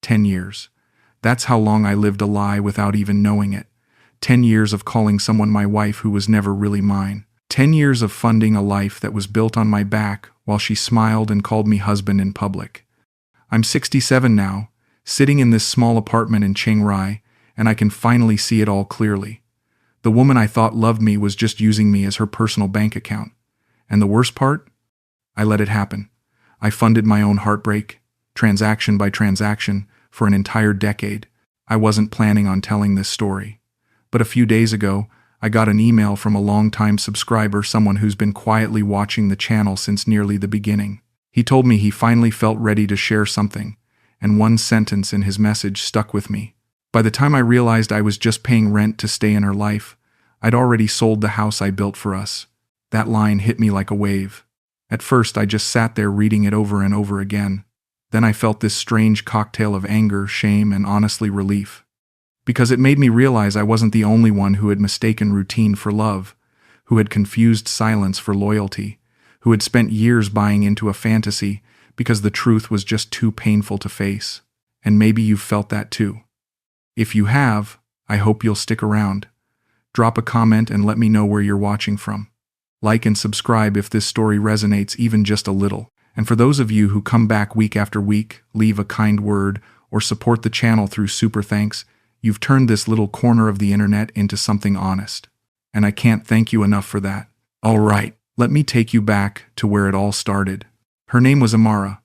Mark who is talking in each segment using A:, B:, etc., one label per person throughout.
A: 10 years. That's how long I lived a lie without even knowing it. 10 years of calling someone my wife who was never really mine. 10 years of funding a life that was built on my back while she smiled and called me husband in public. I'm 67 now, sitting in this small apartment in Chiang Rai, and I can finally see it all clearly. The woman I thought loved me was just using me as her personal bank account. And the worst part? I let it happen. I funded my own heartbreak, transaction by transaction, for an entire decade. I wasn't planning on telling this story. But a few days ago, I got an email from a longtime subscriber, someone who's been quietly watching the channel since nearly the beginning. He told me he finally felt ready to share something, and one sentence in his message stuck with me. By the time I realized I was just paying rent to stay in her life, I'd already sold the house I built for us. That line hit me like a wave. At first, I just sat there reading it over and over again. Then I felt this strange cocktail of anger, shame, and honestly relief. Because it made me realize I wasn't the only one who had mistaken routine for love, who had confused silence for loyalty, who had spent years buying into a fantasy because the truth was just too painful to face. And maybe you've felt that too. If you have, I hope you'll stick around. Drop a comment and let me know where you're watching from. Like and subscribe if this story resonates even just a little. And for those of you who come back week after week, leave a kind word, or support the channel through super thanks, you've turned this little corner of the internet into something honest. And I can't thank you enough for that. All right, let me take you back to where it all started. Her name was Amara.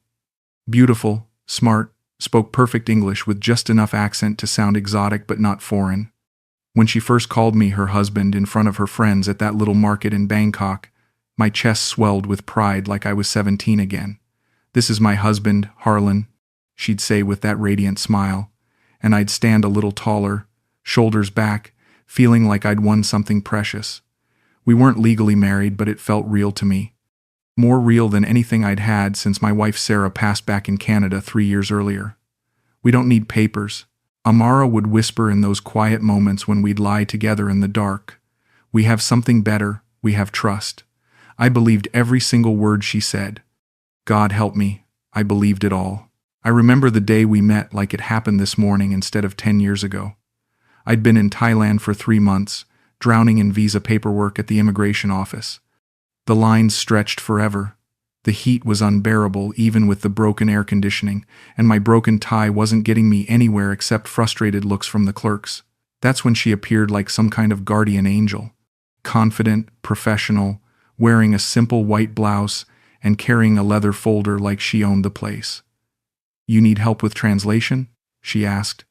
A: Beautiful, smart, spoke perfect English with just enough accent to sound exotic but not foreign. When she first called me her husband in front of her friends at that little market in Bangkok, my chest swelled with pride like I was 17 again. "This is my husband, Harlan," she'd say with that radiant smile, and I'd stand a little taller, shoulders back, feeling like I'd won something precious. We weren't legally married, but it felt real to me. More real than anything I'd had since my wife Sarah passed back in Canada 3 years earlier. "We don't need papers," Amara would whisper in those quiet moments when we'd lie together in the dark. "We have something better, we have trust." I believed every single word she said. God help me, I believed it all. I remember the day we met like it happened this morning instead of 10 years ago. I'd been in Thailand for 3 months, drowning in visa paperwork at the immigration office. The lines stretched forever. The heat was unbearable even with the broken air conditioning, and my broken Thai wasn't getting me anywhere except frustrated looks from the clerks. That's when she appeared like some kind of guardian angel. Confident, professional, wearing a simple white blouse and carrying a leather folder like she owned the place. "You need help with translation?" she asked,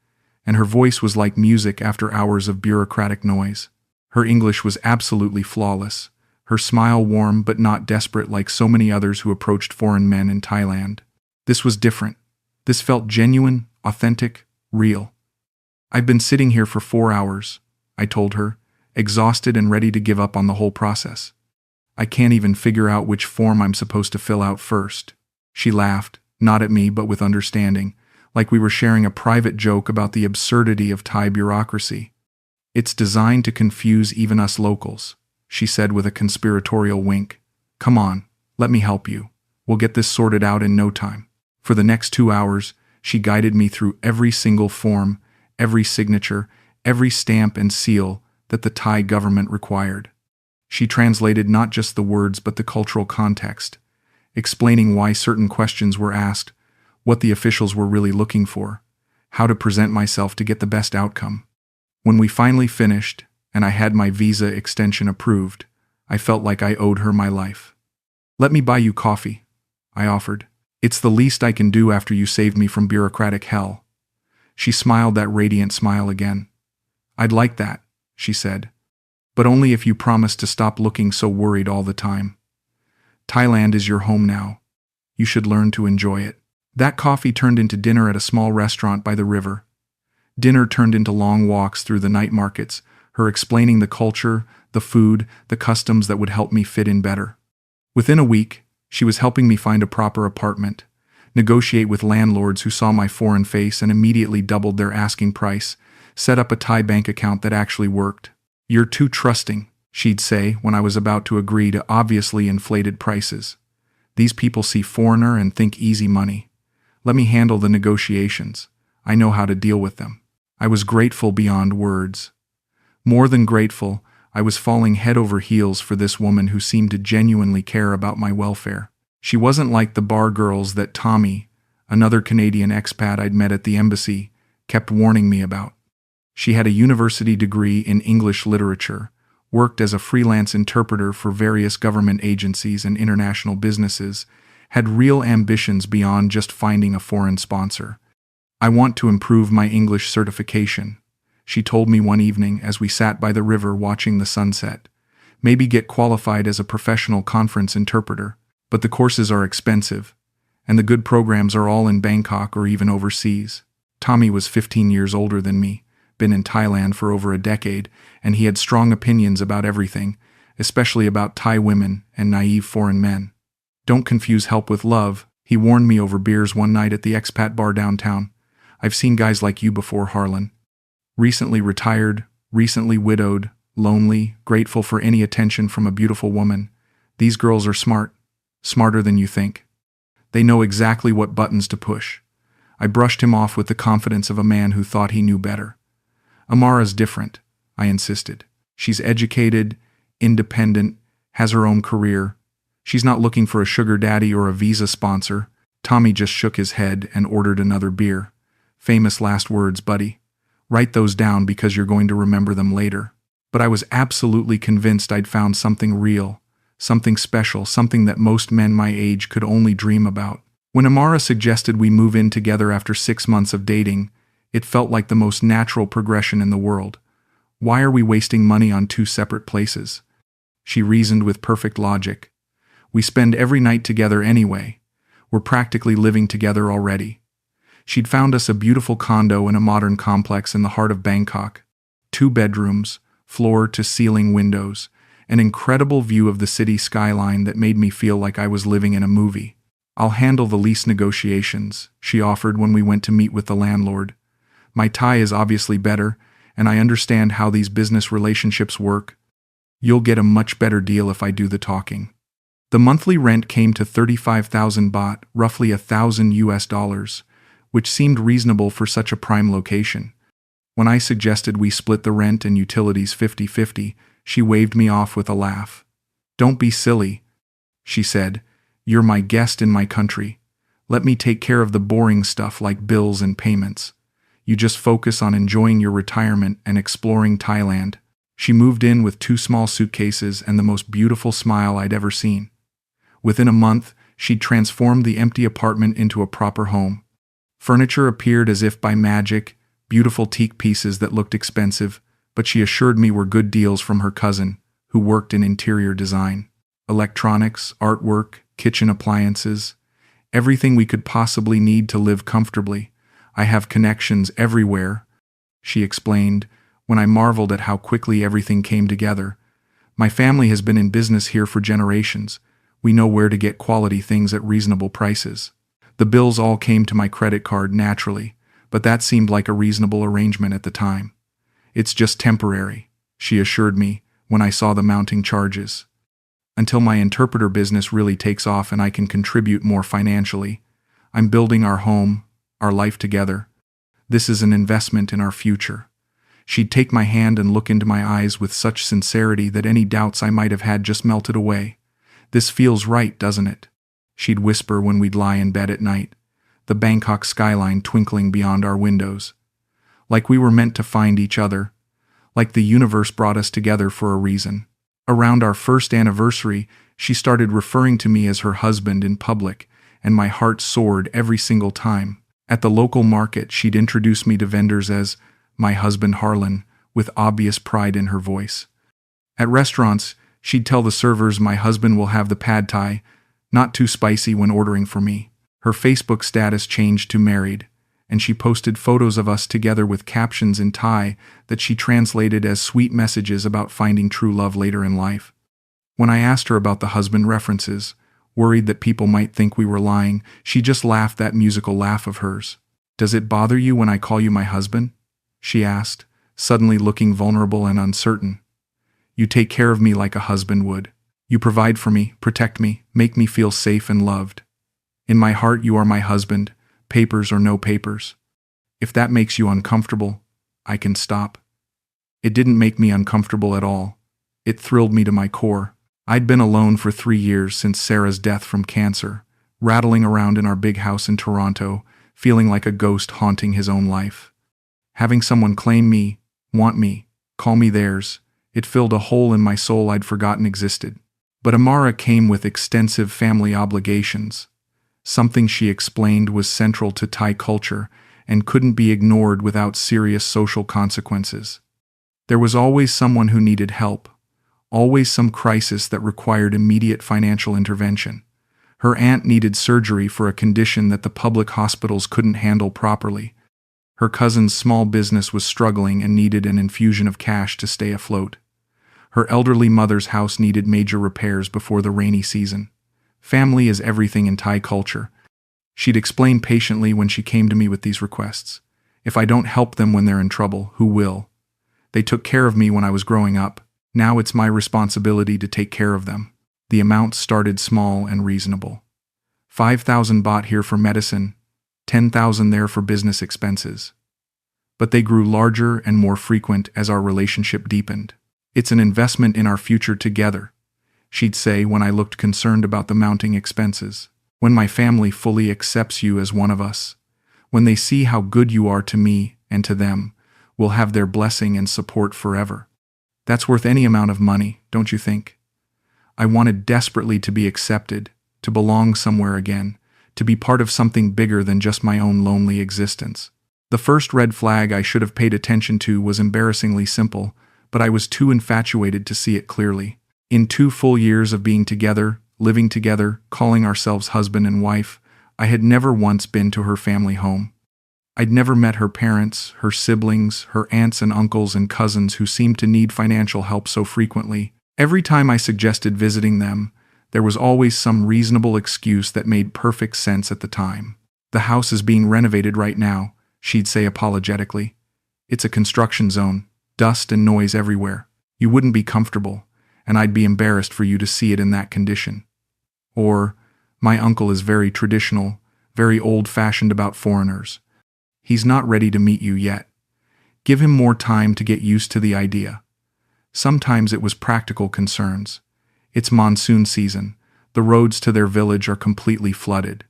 A: and her voice was like music after hours of bureaucratic noise. Her English was absolutely flawless, her smile warm but not desperate like so many others who approached foreign men in Thailand. This was different. This felt genuine, authentic, real. "I've been sitting here for 4 hours, I told her, exhausted and ready to give up on the whole process. "I can't even figure out which form I'm supposed to fill out first." She laughed, not at me but with understanding, like we were sharing a private joke about the absurdity of Thai bureaucracy. "It's designed to confuse even us locals," she said with a conspiratorial wink. "Come on, let me help you. We'll get this sorted out in no time." For the next 2 hours, she guided me through every single form, every signature, every stamp and seal that the Thai government required. She translated not just the words but the cultural context, explaining why certain questions were asked, what the officials were really looking for, how to present myself to get the best outcome. When we finally finished, and I had my visa extension approved, I felt like I owed her my life. "Let me buy you coffee," I offered. "It's the least I can do after you saved me from bureaucratic hell." She smiled that radiant smile again. "I'd like that," she said. "But only if you promise to stop looking so worried all the time. Thailand is your home now. You should learn to enjoy it." That coffee turned into dinner at a small restaurant by the river. Dinner turned into long walks through the night markets, her explaining the culture, the food, the customs that would help me fit in better. Within a week, she was helping me find a proper apartment, negotiate with landlords who saw my foreign face and immediately doubled their asking price, set up a Thai bank account that actually worked. "You're too trusting," she'd say when I was about to agree to obviously inflated prices. "These people see foreigner and think easy money. Let me handle the negotiations. I know how to deal with them. I was grateful beyond words. More than grateful, I was falling head over heels for this woman who seemed to genuinely care about my welfare. She wasn't like the bar girls that Tommy, another Canadian expat I'd met at the embassy, kept warning me about. She had a university degree in English literature, worked as a freelance interpreter for various government agencies and international businesses, had real ambitions beyond just finding a foreign sponsor. "I want to improve my English certification," she told me one evening as we sat by the river watching the sunset. "Maybe get qualified as a professional conference interpreter, but the courses are expensive, and the good programs are all in Bangkok or even overseas." Tommy was 15 years older than me, been in Thailand for over a decade, and he had strong opinions about everything, especially about Thai women and naive foreign men. "Don't confuse help with love," he warned me over beers one night at the expat bar downtown. "I've seen guys like you before, Harlan. Recently retired, recently widowed, lonely, grateful for any attention from a beautiful woman. These girls are smart, smarter than you think. They know exactly what buttons to push." I brushed him off with the confidence of a man who thought he knew better. "Amara's different," I insisted. "She's educated, independent, has her own career. She's not looking for a sugar daddy or a visa sponsor." Tommy just shook his head and ordered another beer. "Famous last words, buddy. Write those down because you're going to remember them later." But I was absolutely convinced I'd found something real, something special, something that most men my age could only dream about. When Amara suggested we move in together after 6 months of dating, it felt like the most natural progression in the world. Why are we wasting money on 2 separate places? She reasoned with perfect logic. We spend every night together anyway. We're practically living together already. She'd found us a beautiful condo in a modern complex in the heart of Bangkok. 2 bedrooms, floor-to-ceiling windows, an incredible view of the city skyline that made me feel like I was living in a movie. "I'll handle the lease negotiations," she offered when we went to meet with the landlord. "My Thai is obviously better, and I understand how these business relationships work. You'll get a much better deal if I do the talking." The monthly rent came to 35,000 baht, roughly $1,000, which seemed reasonable for such a prime location. When I suggested we split the rent and utilities 50-50, she waved me off with a laugh. "Don't be silly," she said. "You're my guest in my country. Let me take care of the boring stuff like bills and payments. You just focus on enjoying your retirement and exploring Thailand." She moved in with 2 small suitcases and the most beautiful smile I'd ever seen. Within a month, she'd transformed the empty apartment into a proper home. Furniture appeared as if by magic, beautiful teak pieces that looked expensive, but she assured me were good deals from her cousin, who worked in interior design. Electronics, artwork, kitchen appliances, everything we could possibly need to live comfortably. "I have connections everywhere," she explained, when I marveled at how quickly everything came together. "My family has been in business here for generations. We know where to get quality things at reasonable prices." The bills all came to my credit card naturally, but that seemed like a reasonable arrangement at the time. "It's just temporary," she assured me when I saw the mounting charges. "Until my interpreter business really takes off and I can contribute more financially. I'm building our home, our life together. This is an investment in our future." She'd take my hand and look into my eyes with such sincerity that any doubts I might have had just melted away. "This feels right, doesn't it?" she'd whisper when we'd lie in bed at night, the Bangkok skyline twinkling beyond our windows. Like we were meant to find each other, like the universe brought us together for a reason. Around our first anniversary, she started referring to me as her husband in public, and my heart soared every single time. At the local market, she'd introduce me to vendors as "my husband Harlan," with obvious pride in her voice. At restaurants, she'd tell the servers my husband will have the pad thai, not too spicy when ordering for me. Her Facebook status changed to married, and she posted photos of us together with captions in Thai that she translated as sweet messages about finding true love later in life. When I asked her about the husband references, worried that people might think we were lying, she just laughed that musical laugh of hers. "Does it bother you when I call you my husband?" she asked, suddenly looking vulnerable and uncertain. "You take care of me like a husband would. You provide for me, protect me, make me feel safe and loved. In my heart, you are my husband, papers or no papers." If that makes you uncomfortable, I can stop. It didn't make me uncomfortable at all. It thrilled me to my core. I'd been alone for 3 years since Sarah's death from cancer, rattling around in our big house in Toronto, feeling like a ghost haunting his own life. Having someone claim me, want me, call me theirs, it filled a hole in my soul I'd forgotten existed. But Amara came with extensive family obligations. Something she explained was central to Thai culture and couldn't be ignored without serious social consequences. There was always someone who needed help, always some crisis that required immediate financial intervention. Her aunt needed surgery for a condition that the public hospitals couldn't handle properly. Her cousin's small business was struggling and needed an infusion of cash to stay afloat. Her elderly mother's house needed major repairs before the rainy season. Family is everything in Thai culture. She'd explain patiently when she came to me with these requests. If I don't help them when they're in trouble, who will? They took care of me when I was growing up. Now it's my responsibility to take care of them. The amounts started small and reasonable. 5,000 baht here for medicine, 10,000 there for business expenses. But they grew larger and more frequent as our relationship deepened. It's an investment in our future together, she'd say when I looked concerned about the mounting expenses. When my family fully accepts you as one of us, when they see how good you are to me and to them, we'll have their blessing and support forever. That's worth any amount of money, don't you think? I wanted desperately to be accepted, to belong somewhere again, to be part of something bigger than just my own lonely existence. The first red flag I should have paid attention to was embarrassingly simple, but I was too infatuated to see it clearly. In 2 full years of being together, living together, calling ourselves husband and wife, I had never once been to her family home. I'd never met her parents, her siblings, her aunts and uncles and cousins who seemed to need financial help so frequently. Every time I suggested visiting them, there was always some reasonable excuse that made perfect sense at the time. The house is being renovated right now, she'd say apologetically. It's a construction zone, dust and noise everywhere. You wouldn't be comfortable, and I'd be embarrassed for you to see it in that condition. Or, my uncle is very traditional, very old-fashioned about foreigners. He's not ready to meet you yet. Give him more time to get used to the idea. Sometimes it was practical concerns. It's monsoon season. The roads to their village are completely flooded.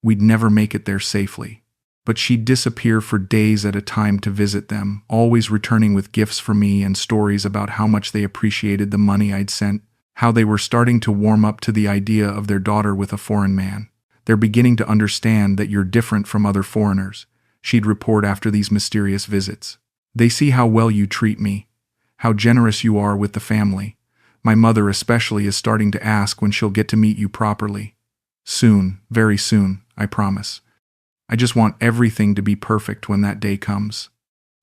A: We'd never make it there safely. But she'd disappear for days at a time to visit them, always returning with gifts for me and stories about how much they appreciated the money I'd sent, how they were starting to warm up to the idea of their daughter with a foreign man. They're beginning to understand that you're different from other foreigners, she'd report after these mysterious visits. They see how well you treat me, how generous you are with the family. My mother especially is starting to ask when she'll get to meet you properly. Soon, very soon, I promise. I just want everything to be perfect when that day comes.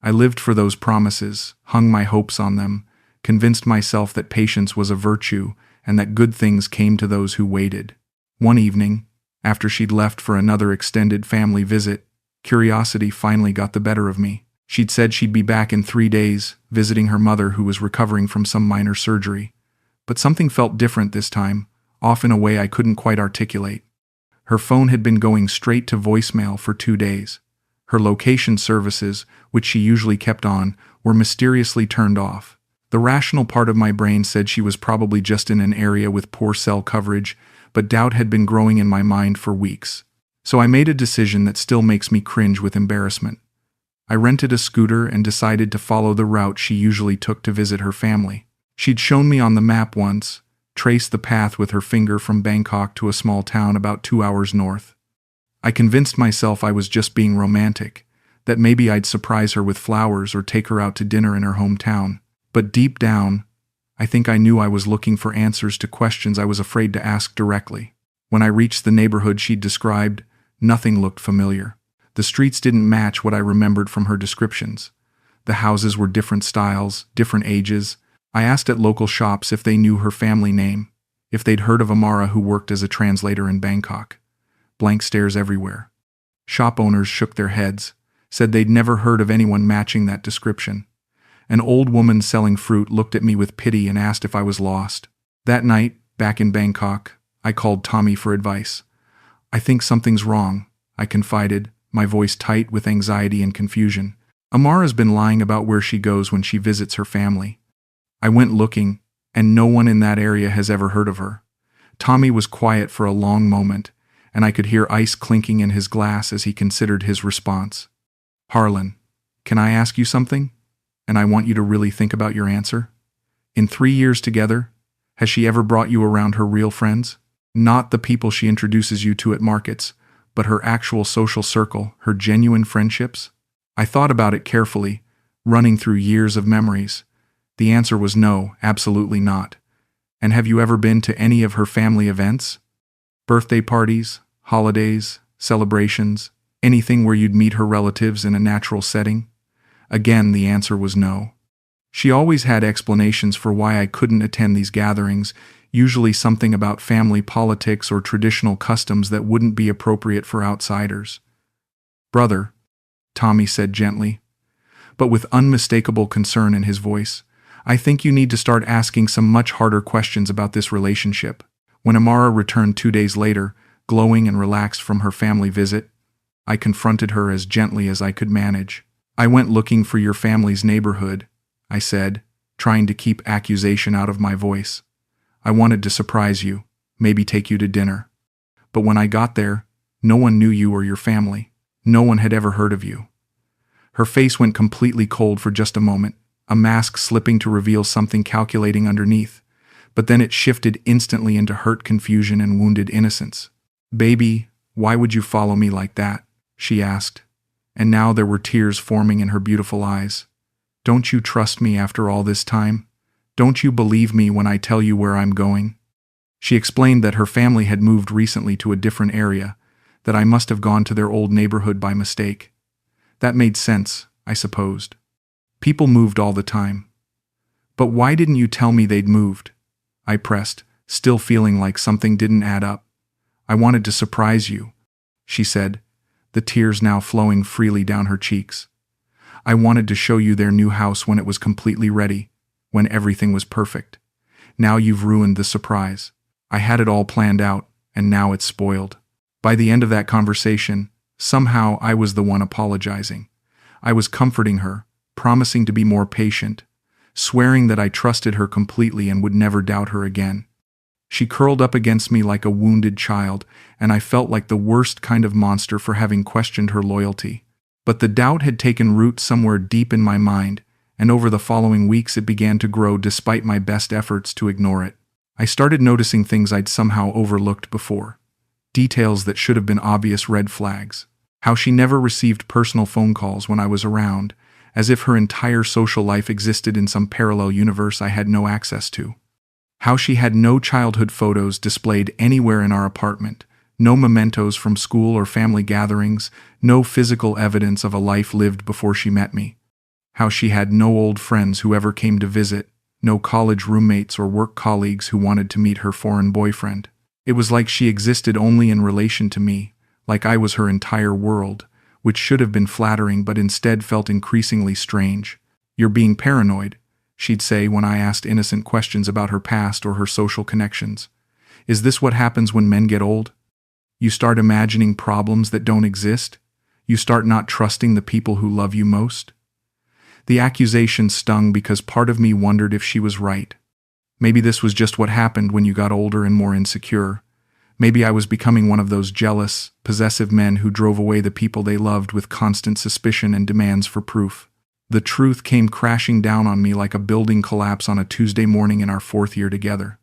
A: I lived for those promises, hung my hopes on them, convinced myself that patience was a virtue and that good things came to those who waited. One evening, after she'd left for another extended family visit, curiosity finally got the better of me. She'd said she'd be back in 3 days, visiting her mother who was recovering from some minor surgery. But something felt different this time, off in a way I couldn't quite articulate. Her phone had been going straight to voicemail for 2 days. Her location services, which she usually kept on, were mysteriously turned off. The rational part of my brain said she was probably just in an area with poor cell coverage, but doubt had been growing in my mind for weeks. So I made a decision that still makes me cringe with embarrassment. I rented a scooter and decided to follow the route she usually took to visit her family. She'd shown me on the map once, traced the path with her finger from Bangkok to a small town about 2 hours north. I convinced myself I was just being romantic, that maybe I'd surprise her with flowers or take her out to dinner in her hometown. But deep down, I think I knew I was looking for answers to questions I was afraid to ask directly. When I reached the neighborhood she'd described, nothing looked familiar. The streets didn't match what I remembered from her descriptions. The houses were different styles, different ages. I asked at local shops if they knew her family name, if they'd heard of Amara who worked as a translator in Bangkok. Blank stares everywhere. Shop owners shook their heads, said they'd never heard of anyone matching that description. An old woman selling fruit looked at me with pity and asked if I was lost. That night, back in Bangkok, I called Tommy for advice. I think something's wrong, I confided, my voice tight with anxiety and confusion. Amara's been lying about where she goes when she visits her family. I went looking, and no one in that area has ever heard of her. Tommy was quiet for a long moment, and I could hear ice clinking in his glass as he considered his response. Harlan, can I ask you something? And I want you to really think about your answer. In 3 years together, has she ever brought you around her real friends? Not the people she introduces you to at markets, but her actual social circle, her genuine friendships? I thought about it carefully, running through years of memories. The answer was no, absolutely not. And have you ever been to any of her family events? Birthday parties, holidays, celebrations, anything where you'd meet her relatives in a natural setting? Again, the answer was no. She always had explanations for why I couldn't attend these gatherings, usually something about family politics or traditional customs that wouldn't be appropriate for outsiders. Brother, Tommy said gently, but with unmistakable concern in his voice, I think you need to start asking some much harder questions about this relationship. When Amara returned 2 days later, glowing and relaxed from her family visit, I confronted her as gently as I could manage. I went looking for your family's neighborhood, I said, trying to keep accusation out of my voice. I wanted to surprise you, maybe take you to dinner. But when I got there, no one knew you or your family. No one had ever heard of you. Her face went completely cold for just a moment, a mask slipping to reveal something calculating underneath. But then it shifted instantly into hurt confusion and wounded innocence. Baby, why would you follow me like that? She asked. And now there were tears forming in her beautiful eyes. Don't you trust me after all this time? Don't you believe me when I tell you where I'm going? She explained that her family had moved recently to a different area, that I must have gone to their old neighborhood by mistake. That made sense, I supposed. People moved all the time. But why didn't you tell me they'd moved? I pressed, still feeling like something didn't add up. I wanted to surprise you, she said, the tears now flowing freely down her cheeks. I wanted to show you their new house when it was completely ready, when everything was perfect. Now you've ruined the surprise. I had it all planned out, and now it's spoiled. By the end of that conversation, somehow I was the one apologizing. I was comforting her, promising to be more patient, swearing that I trusted her completely and would never doubt her again. She curled up against me like a wounded child, and I felt like the worst kind of monster for having questioned her loyalty. But the doubt had taken root somewhere deep in my mind, and over the following weeks it began to grow despite my best efforts to ignore it. I started noticing things I'd somehow overlooked before. Details that should have been obvious red flags. How she never received personal phone calls when I was around, as if her entire social life existed in some parallel universe I had no access to. How she had no childhood photos displayed anywhere in our apartment, no mementos from school or family gatherings, no physical evidence of a life lived before she met me. How she had no old friends who ever came to visit, no college roommates or work colleagues who wanted to meet her foreign boyfriend. It was like she existed only in relation to me, like I was her entire world, which should have been flattering but instead felt increasingly strange. You're being paranoid, she'd say when I asked innocent questions about her past or her social connections. Is this what happens when men get old? You start imagining problems that don't exist? You start not trusting the people who love you most? The accusation stung because part of me wondered if she was right. Maybe this was just what happened when you got older and more insecure. Maybe I was becoming one of those jealous, possessive men who drove away the people they loved with constant suspicion and demands for proof. The truth came crashing down on me like a building collapse on a Tuesday morning in our 4th year together.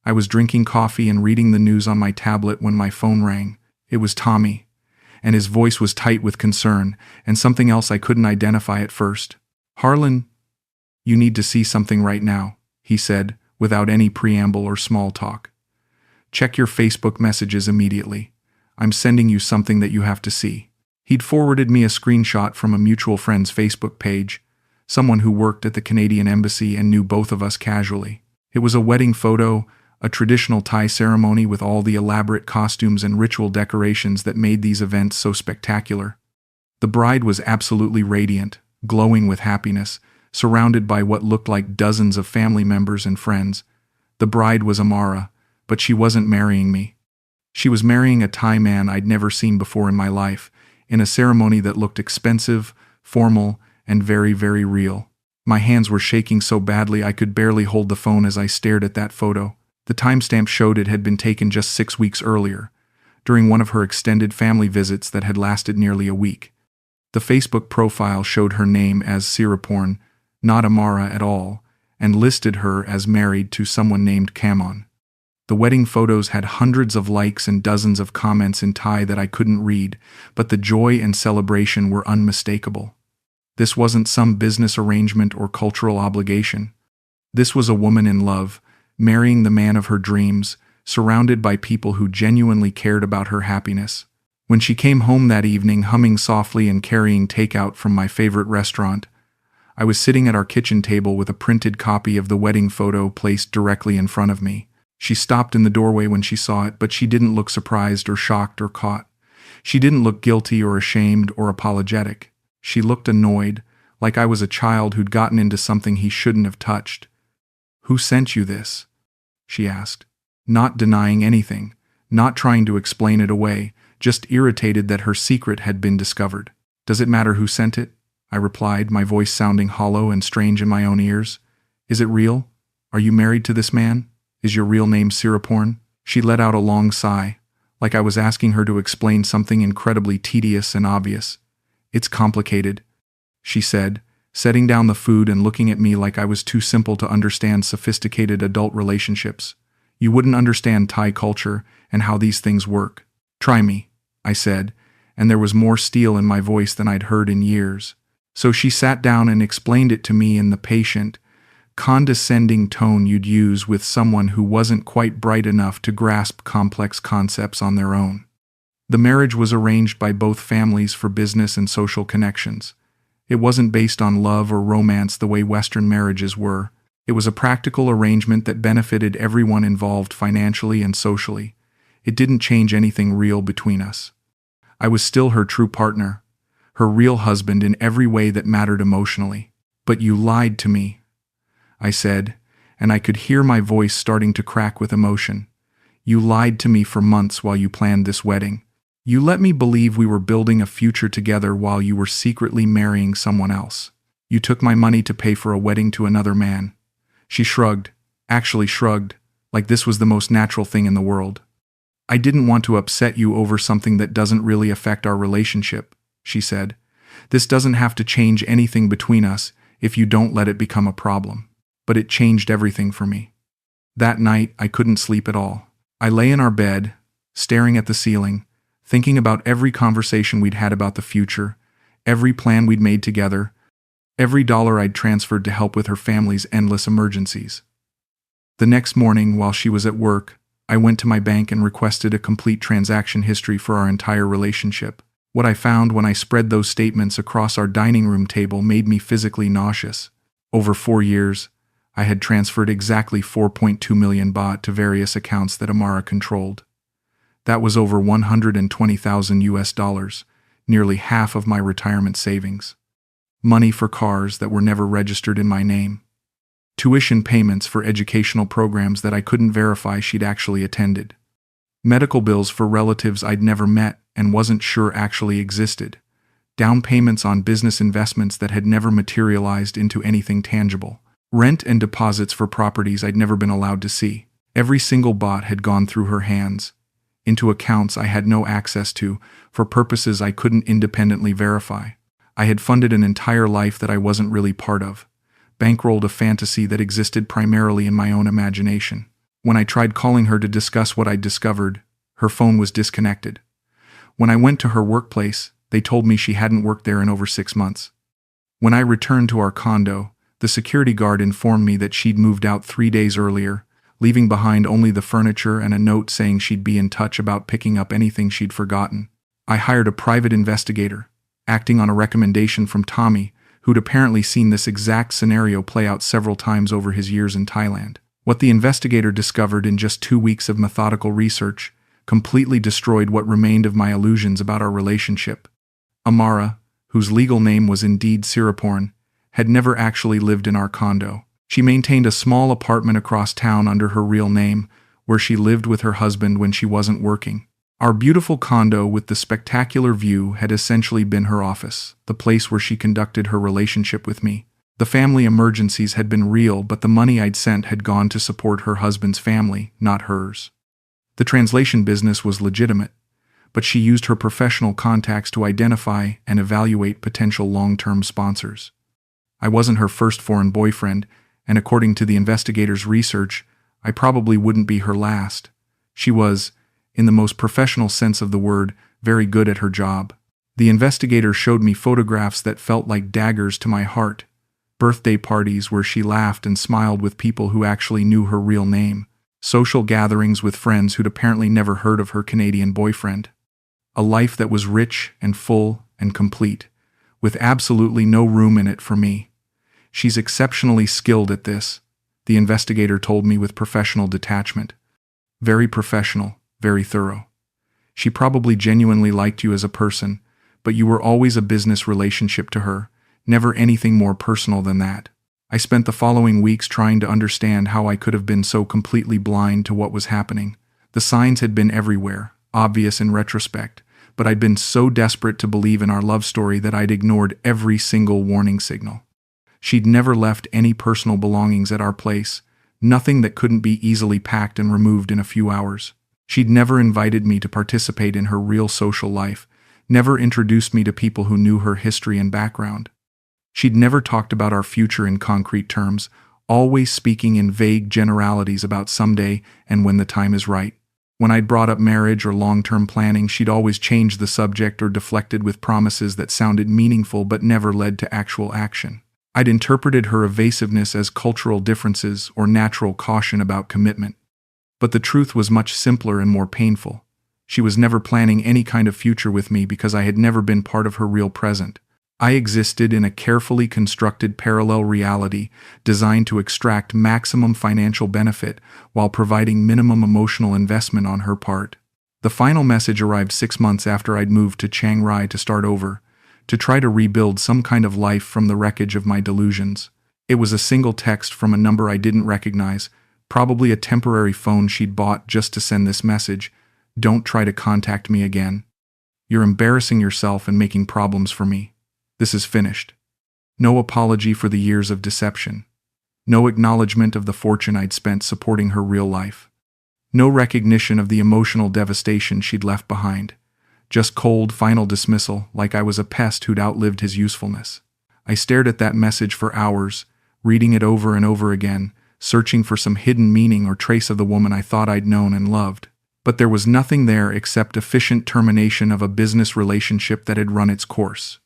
A: I was drinking coffee and reading the news on my tablet when my phone rang. It was Tommy, and his voice was tight with concern, and something else I couldn't identify at first. Harlan, you need to see something right now, he said, without any preamble or small talk. Check your Facebook messages immediately. I'm sending you something that you have to see. He'd forwarded me a screenshot from a mutual friend's Facebook page, someone who worked at the Canadian Embassy and knew both of us casually. It was a wedding photo, a traditional Thai ceremony with all the elaborate costumes and ritual decorations that made these events so spectacular. The bride was absolutely radiant, glowing with happiness, surrounded by what looked like dozens of family members and friends. The bride was Amara, but she wasn't marrying me. She was marrying a Thai man I'd never seen before in my life, in a ceremony that looked expensive, formal, and very, very real. My hands were shaking so badly I could barely hold the phone as I stared at that photo. The timestamp showed it had been taken just 6 weeks earlier, during one of her extended family visits that had lasted nearly a week. The Facebook profile showed her name as Siraporn, not Amara at all, and listed her as married to someone named Kamon. The wedding photos had hundreds of likes and dozens of comments in Thai that I couldn't read, but the joy and celebration were unmistakable. This wasn't some business arrangement or cultural obligation. This was a woman in love, marrying the man of her dreams, surrounded by people who genuinely cared about her happiness. When she came home that evening humming softly and carrying takeout from my favorite restaurant, I was sitting at our kitchen table with a printed copy of the wedding photo placed directly in front of me. She stopped in the doorway when she saw it, but she didn't look surprised or shocked or caught. She didn't look guilty or ashamed or apologetic. She looked annoyed, like I was a child who'd gotten into something he shouldn't have touched. "Who sent you this?" she asked. Not denying anything, not trying to explain it away, just irritated that her secret had been discovered. "Does it matter who sent it?" I replied, my voice sounding hollow and strange in my own ears. "Is it real? Are you married to this man? Is your real name Siraporn?" She let out a long sigh, like I was asking her to explain something incredibly tedious and obvious. "It's complicated," she said, setting down the food and looking at me like I was too simple to understand sophisticated adult relationships. "You wouldn't understand Thai culture and how these things work. Try me," I said, and there was more steel in my voice than I'd heard in years. So she sat down and explained it to me in the patient, condescending tone you'd use with someone who wasn't quite bright enough to grasp complex concepts on their own. The marriage was arranged by both families for business and social connections. It wasn't based on love or romance the way Western marriages were. It was a practical arrangement that benefited everyone involved financially and socially. It didn't change anything real between us. I was still her true partner, her real husband in every way that mattered emotionally. "But you lied to me," I said, and I could hear my voice starting to crack with emotion. "You lied to me for months while you planned this wedding. You let me believe we were building a future together while you were secretly marrying someone else. You took my money to pay for a wedding to another man." She shrugged, actually shrugged, like this was the most natural thing in the world. "I didn't want to upset you over something that doesn't really affect our relationship," she said. "This doesn't have to change anything between us if you don't let it become a problem." But it changed everything for me. That night, I couldn't sleep at all. I lay in our bed, staring at the ceiling, thinking about every conversation we'd had about the future, every plan we'd made together, every dollar I'd transferred to help with her family's endless emergencies. The next morning, while she was at work, I went to my bank and requested a complete transaction history for our entire relationship. What I found when I spread those statements across our dining room table made me physically nauseous. Over 4 years, I had transferred exactly 4.2 million baht to various accounts that Amara controlled. That was over 120,000 US dollars, nearly half of my retirement savings. Money for cars that were never registered in my name. Tuition payments for educational programs that I couldn't verify she'd actually attended. Medical bills for relatives I'd never met and wasn't sure actually existed. Down payments on business investments that had never materialized into anything tangible. Rent and deposits for properties I'd never been allowed to see. Every single baht had gone through her hands, into accounts I had no access to, for purposes I couldn't independently verify. I had funded an entire life that I wasn't really part of, bankrolled a fantasy that existed primarily in my own imagination. When I tried calling her to discuss what I'd discovered, her phone was disconnected. When I went to her workplace, they told me she hadn't worked there in over 6 months. When I returned to our condo, the security guard informed me that she'd moved out 3 days earlier, leaving behind only the furniture and a note saying she'd be in touch about picking up anything she'd forgotten. I hired a private investigator, acting on a recommendation from Tommy, who'd apparently seen this exact scenario play out several times over his years in Thailand. What the investigator discovered in just 2 weeks of methodical research completely destroyed what remained of my illusions about our relationship. Amara, whose legal name was indeed Siraporn, had never actually lived in our condo. She maintained a small apartment across town under her real name, where she lived with her husband when she wasn't working. Our beautiful condo with the spectacular view had essentially been her office, the place where she conducted her relationship with me. The family emergencies had been real, but the money I'd sent had gone to support her husband's family, not hers. The translation business was legitimate, but she used her professional contacts to identify and evaluate potential long-term sponsors. I wasn't her first foreign boyfriend, and according to the investigator's research, I probably wouldn't be her last. She was, in the most professional sense of the word, very good at her job. The investigator showed me photographs that felt like daggers to my heart. Birthday parties where she laughed and smiled with people who actually knew her real name. Social gatherings with friends who'd apparently never heard of her Canadian boyfriend. A life that was rich and full and complete, with absolutely no room in it for me. She's exceptionally skilled at this, the investigator told me with professional detachment. Very professional, very thorough. She probably genuinely liked you as a person, but you were always a business relationship to her, never anything more personal than that. I spent the following weeks trying to understand how I could have been so completely blind to what was happening. The signs had been everywhere, obvious in retrospect, but I'd been so desperate to believe in our love story that I'd ignored every single warning signal. She'd never left any personal belongings at our place, nothing that couldn't be easily packed and removed in a few hours. She'd never invited me to participate in her real social life, never introduced me to people who knew her history and background. She'd never talked about our future in concrete terms, always speaking in vague generalities about someday and when the time is right. When I'd brought up marriage or long-term planning, she'd always changed the subject or deflected with promises that sounded meaningful but never led to actual action. I'd interpreted her evasiveness as cultural differences or natural caution about commitment. But the truth was much simpler and more painful. She was never planning any kind of future with me because I had never been part of her real present. I existed in a carefully constructed parallel reality designed to extract maximum financial benefit while providing minimum emotional investment on her part. The final message arrived 6 months after I'd moved to Chiang Rai to start over, to try to rebuild some kind of life from the wreckage of my delusions. It was a single text from a number I didn't recognize, probably a temporary phone she'd bought just to send this message: "Don't try to contact me again. You're embarrassing yourself and making problems for me. This is finished." No apology for the years of deception. No acknowledgement of the fortune I'd spent supporting her real life. No recognition of the emotional devastation she'd left behind. Just cold, final dismissal, like I was a pest who'd outlived his usefulness. I stared at that message for hours, reading it over and over again, searching for some hidden meaning or trace of the woman I thought I'd known and loved. But there was nothing there except efficient termination of a business relationship that had run its course.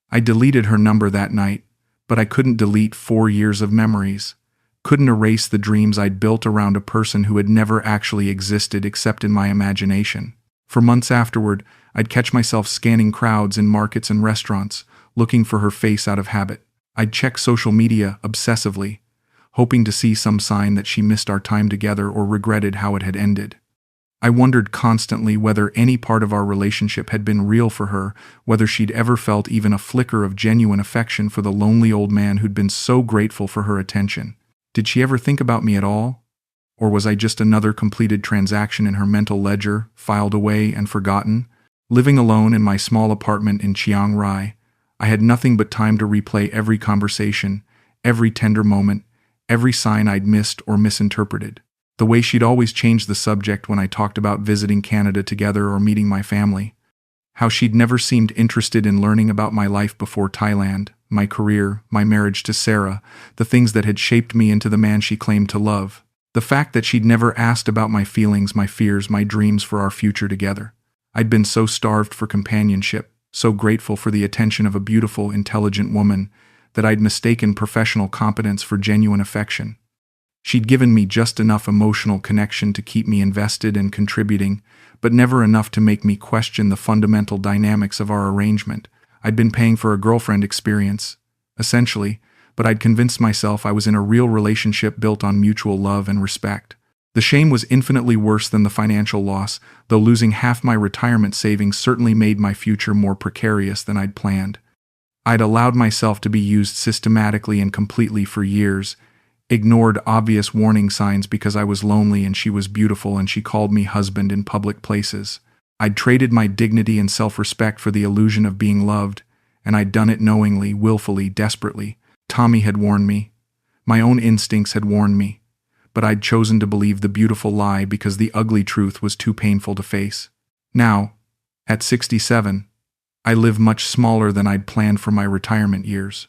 A: I deleted her number that night, but I couldn't delete 4 years of memories. Couldn't erase the dreams I'd built around a person who had never actually existed except in my imagination. For months afterward, I'd catch myself scanning crowds in markets and restaurants, looking for her face out of habit. I'd check social media obsessively, hoping to see some sign that she missed our time together or regretted how it had ended. I wondered constantly whether any part of our relationship had been real for her, whether she'd ever felt even a flicker of genuine affection for the lonely old man who'd been so grateful for her attention. Did she ever think about me at all? Or was I just another completed transaction in her mental ledger, filed away and forgotten? Living alone in my small apartment in Chiang Rai, I had nothing but time to replay every conversation, every tender moment, every sign I'd missed or misinterpreted. The way she'd always changed the subject when I talked about visiting Canada together or meeting my family. How she'd never seemed interested in learning about my life before Thailand, my career, my marriage to Sarah, the things that had shaped me into the man she claimed to love. The fact that she'd never asked about my feelings, my fears, my dreams for our future together. I'd been so starved for companionship, so grateful for the attention of a beautiful, intelligent woman, that I'd mistaken professional competence for genuine affection. She'd given me just enough emotional connection to keep me invested and contributing, but never enough to make me question the fundamental dynamics of our arrangement. I'd been paying for a girlfriend experience, essentially, but I'd convinced myself I was in a real relationship built on mutual love and respect. The shame was infinitely worse than the financial loss, though losing half my retirement savings certainly made my future more precarious than I'd planned. I'd allowed myself to be used systematically and completely for years, ignored obvious warning signs because I was lonely and she was beautiful and she called me husband in public places. I'd traded my dignity and self-respect for the illusion of being loved, and I'd done it knowingly, willfully, desperately. Tommy had warned me. My own instincts had warned me. But I'd chosen to believe the beautiful lie because the ugly truth was too painful to face. Now, at 67, I live much smaller than I'd planned for my retirement years.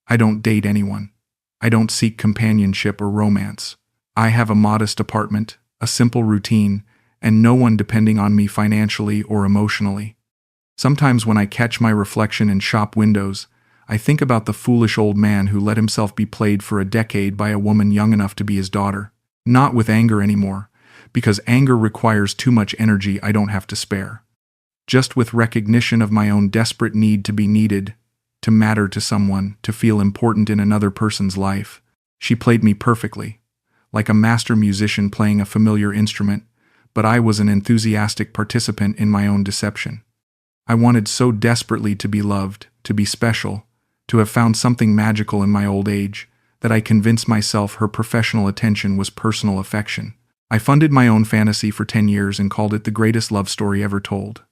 A: I don't date anyone. I don't seek companionship or romance. I have a modest apartment, a simple routine, and no one depending on me financially or emotionally. Sometimes when I catch my reflection in shop windows, I think about the foolish old man who let himself be played for a decade by a woman young enough to be his daughter. Not with anger anymore, because anger requires too much energy I don't have to spare. Just with recognition of my own desperate need to be needed, to matter to someone, to feel important in another person's life. She played me perfectly, like a master musician playing a familiar instrument, but I was an enthusiastic participant in my own deception. I wanted so desperately to be loved, to be special, to have found something magical in my old age, that I convinced myself her professional attention was personal affection. I funded my own fantasy for 10 years and called it the greatest love story ever told.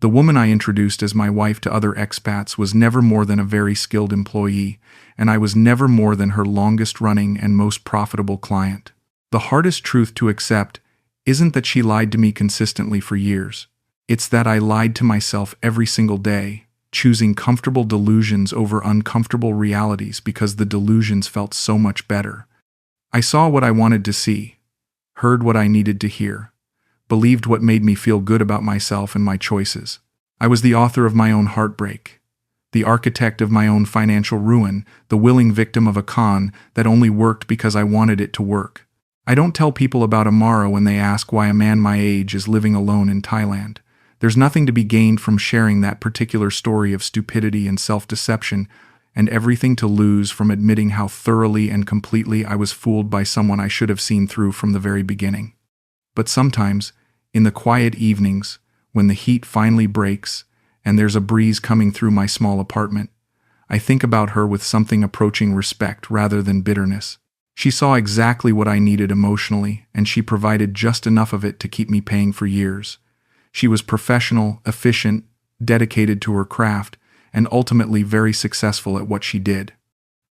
A: The woman I introduced as my wife to other expats was never more than a very skilled employee, and I was never more than her longest-running and most profitable client. The hardest truth to accept isn't that she lied to me consistently for years. It's that I lied to myself every single day, choosing comfortable delusions over uncomfortable realities because the delusions felt so much better. I saw what I wanted to see, heard what I needed to hear, believed what made me feel good about myself and my choices. I was the author of my own heartbreak, the architect of my own financial ruin, the willing victim of a con that only worked because I wanted it to work. I don't tell people about Amara when they ask why a man my age is living alone in Thailand. There's nothing to be gained from sharing that particular story of stupidity and self-deception, and everything to lose from admitting how thoroughly and completely I was fooled by someone I should have seen through from the very beginning. But sometimes, in the quiet evenings, when the heat finally breaks, and there's a breeze coming through my small apartment, I think about her with something approaching respect rather than bitterness. She saw exactly what I needed emotionally, and she provided just enough of it to keep me paying for years. She was professional, efficient, dedicated to her craft, and ultimately very successful at what she did.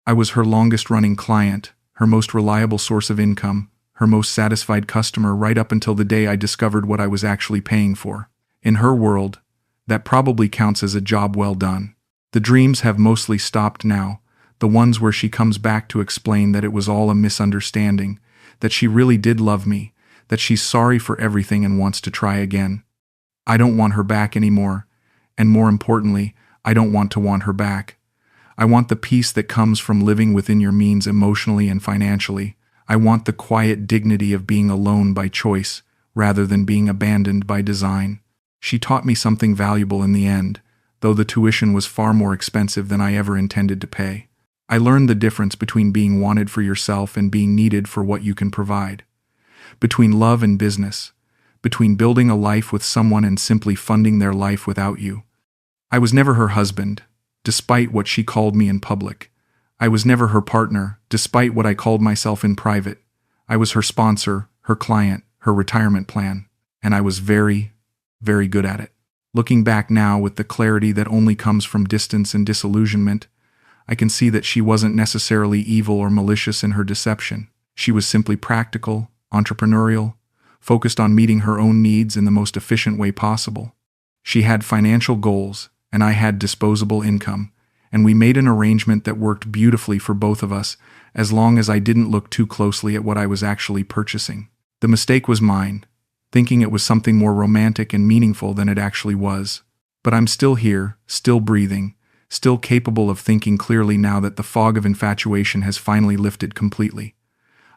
A: I was her longest-running client, her most reliable source of income, her most satisfied customer right up until the day I discovered what I was actually paying for. In her world, that probably counts as a job well done. The dreams have mostly stopped now, the ones where she comes back to explain that it was all a misunderstanding, that she really did love me, that she's sorry for everything and wants to try again. I don't want her back anymore, and more importantly, I don't want to want her back. I want the peace that comes from living within your means emotionally and financially. I want the quiet dignity of being alone by choice, rather than being abandoned by design. She taught me something valuable in the end, though the tuition was far more expensive than I ever intended to pay. I learned the difference between being wanted for yourself and being needed for what you can provide. Between love and business. Between building a life with someone and simply funding their life without you. I was never her husband, despite what she called me in public. I was never her partner, despite what I called myself in private. I was her sponsor, her client, her retirement plan, and I was very, very good at it. Looking back now with the clarity that only comes from distance and disillusionment, I can see that she wasn't necessarily evil or malicious in her deception. She was simply practical, entrepreneurial, focused on meeting her own needs in the most efficient way possible. She had financial goals, and I had disposable income, and we made an arrangement that worked beautifully for both of us as long as I didn't look too closely at what I was actually purchasing. The mistake was mine, thinking it was something more romantic and meaningful than it actually was. But I'm still here, still breathing, still capable of thinking clearly now that the fog of infatuation has finally lifted completely.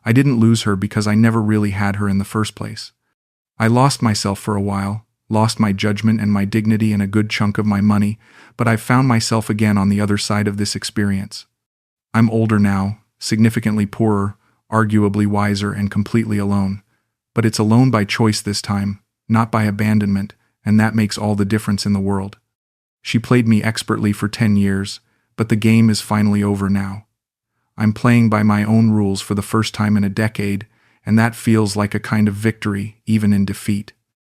A: I didn't lose her because I never really had her in the first place. I lost myself for a while, lost my judgment and my dignity and a good chunk of my money, but I've found myself again on the other side of this experience. I'm older now, significantly poorer, arguably wiser, and completely alone. But it's alone by choice this time, not by abandonment, and that makes all the difference in the world. She played me expertly for 10 years, but the game is finally over now. I'm playing by my own rules for the first time in a decade, and that feels like a kind of victory, even in defeat.